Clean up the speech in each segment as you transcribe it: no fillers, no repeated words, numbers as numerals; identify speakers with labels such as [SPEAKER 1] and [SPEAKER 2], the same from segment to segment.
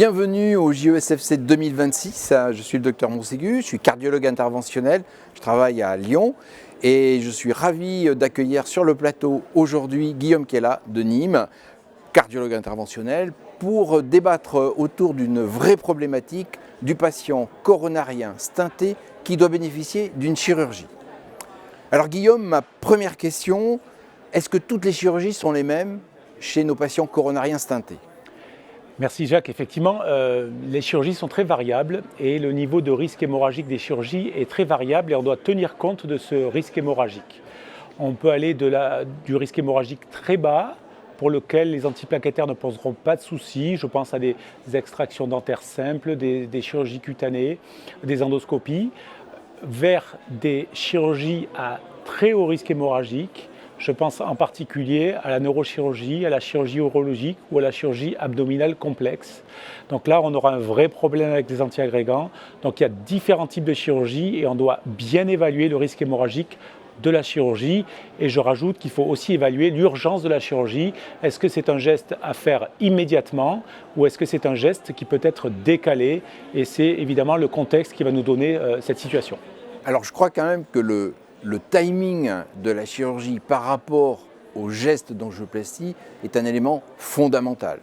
[SPEAKER 1] Bienvenue au JESFC 2026, je suis le docteur Montségu, je suis cardiologue interventionnel, je travaille à Lyon et je suis ravi d'accueillir sur le plateau aujourd'hui Guillaume Kella de Nîmes, cardiologue interventionnel, pour débattre autour d'une vraie problématique du patient coronarien stenté qui doit bénéficier d'une chirurgie. Alors Guillaume, ma première question, est-ce que toutes les chirurgies sont les mêmes chez nos patients coronariens stentés ?
[SPEAKER 2] Merci Jacques. Effectivement, les chirurgies sont très variables et le niveau de risque hémorragique des chirurgies est très variable et on doit tenir compte de ce risque hémorragique. On peut aller du risque hémorragique très bas, pour lequel les antiplaquettaires ne poseront pas de soucis. Je pense à des extractions dentaires simples, des chirurgies cutanées, des endoscopies, vers des chirurgies à très haut risque hémorragique. Je pense en particulier à la neurochirurgie, à la chirurgie urologique ou à la chirurgie abdominale complexe. Donc là, on aura un vrai problème avec les antiagrégants. Donc il y a différents types de chirurgie et on doit bien évaluer le risque hémorragique de la chirurgie. Et je rajoute qu'il faut aussi évaluer l'urgence de la chirurgie. Est-ce que c'est un geste à faire immédiatement ou est-ce que c'est un geste qui peut être décalé? Et c'est évidemment le contexte qui va nous donner cette situation.
[SPEAKER 1] Alors je crois quand même que le timing de la chirurgie par rapport au geste d'angioplastie est un élément fondamental.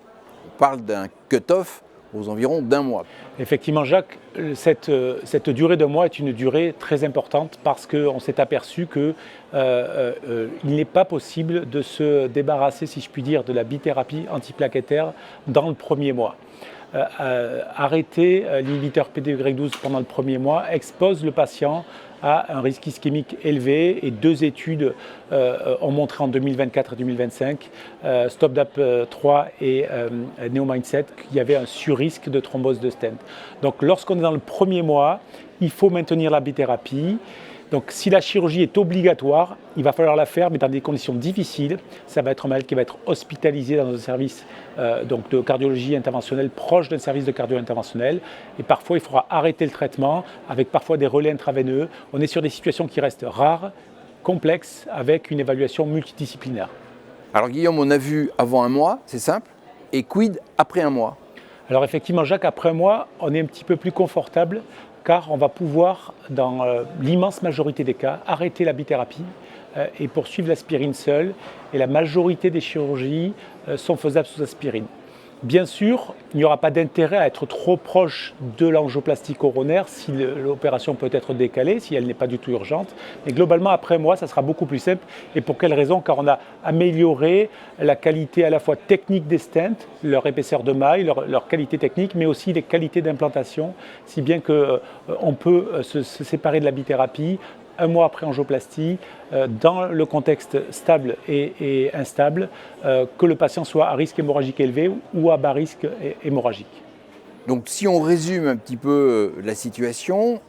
[SPEAKER 1] On parle d'un cut-off aux environs d'un mois.
[SPEAKER 2] Effectivement, Jacques, cette durée d'un mois est une durée très importante parce qu'on s'est aperçu qu'il n'est pas possible de se débarrasser, si je puis dire, de la bithérapie antiplaquettaire dans le premier mois. Arrêter l'inhibiteur P2Y12 pendant le premier mois expose le patient à un risque ischémique élevé et deux études ont montré en 2024 et 2025, STOP-DAP 3 et NeoMindset, qu'il y avait un surrisque de thrombose de stent. Donc lorsqu'on est dans le premier mois, il faut maintenir la bithérapie. Donc si la chirurgie est obligatoire, il va falloir la faire, mais dans des conditions difficiles. Ça va être un malade qui va être hospitalisé dans un service de cardiologie interventionnelle proche d'un service de cardio interventionnel. Et parfois, il faudra arrêter le traitement avec parfois des relais intraveineux. On est sur des situations qui restent rares, complexes, avec une évaluation multidisciplinaire.
[SPEAKER 1] Alors Guillaume, on a vu avant un mois, c'est simple, et quid après un mois ?
[SPEAKER 2] Alors effectivement, Jacques, après un mois, on est un petit peu plus confortable car on va pouvoir, dans l'immense majorité des cas, arrêter la bithérapie et poursuivre l'aspirine seule. Et la majorité des chirurgies sont faisables sous aspirine. Bien sûr, il n'y aura pas d'intérêt à être trop proche de l'angioplastie coronaire si l'opération peut être décalée, si elle n'est pas du tout urgente. Mais globalement, après un mois, ça sera beaucoup plus simple. Et pour quelle raison? Car on a amélioré la qualité à la fois technique des stents, leur épaisseur de maille, leur qualité technique, mais aussi les qualités d'implantation, si bien qu'on peut se séparer de la bithérapie un mois après angioplastie, dans le contexte stable et instable, que le patient soit à risque hémorragique élevé ou à bas risque hémorragique.
[SPEAKER 1] Donc si on résume un petit peu la situation,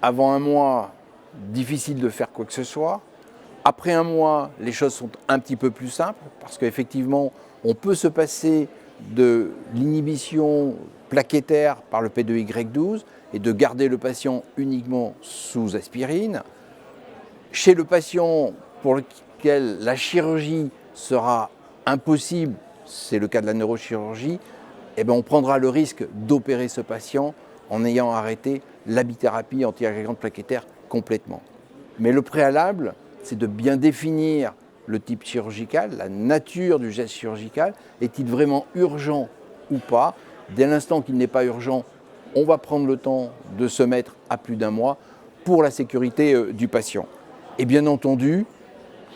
[SPEAKER 1] avant un mois, difficile de faire quoi que ce soit. Après un mois, les choses sont un petit peu plus simples parce qu'effectivement, on peut se passer de l'inhibition plaquettaire par le P2Y12 et de garder le patient uniquement sous aspirine. Chez le patient pour lequel la chirurgie sera impossible, c'est le cas de la neurochirurgie, on prendra le risque d'opérer ce patient en ayant arrêté la bithérapie antiagrégante plaquettaire complètement. Mais le préalable, c'est de bien définir le type chirurgical, la nature du geste chirurgical. Est-il vraiment urgent ou pas? Dès l'instant qu'il n'est pas urgent, on va prendre le temps de se mettre à plus d'un mois pour la sécurité du patient. Et bien entendu,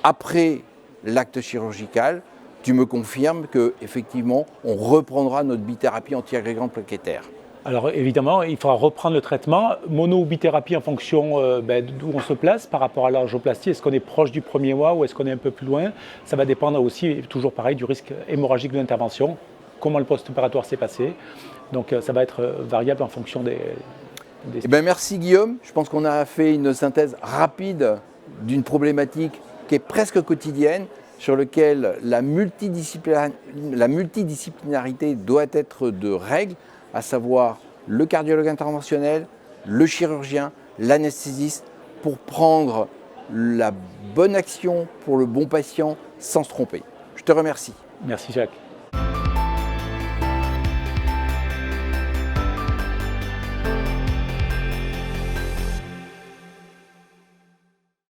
[SPEAKER 1] après l'acte chirurgical, tu me confirmes qu'effectivement, on reprendra notre bithérapie antiagrégante plaquettaire.
[SPEAKER 2] Alors évidemment, il faudra reprendre le traitement, mono ou bithérapie en fonction d'où on se place par rapport à l'angioplastie. Est-ce qu'on est proche du premier mois ou est-ce qu'on est un peu plus loin? Ça va dépendre aussi, toujours pareil, du risque hémorragique de l'intervention, comment le post-opératoire s'est passé. Donc ça va être variable en fonction des...
[SPEAKER 1] Merci Guillaume, je pense qu'on a fait une synthèse rapide d'une problématique qui est presque quotidienne, sur laquelle la multidisciplinarité doit être de règle, à savoir le cardiologue interventionnel, le chirurgien, l'anesthésiste, pour prendre la bonne action pour le bon patient sans se tromper. Je te remercie.
[SPEAKER 2] Merci Jacques.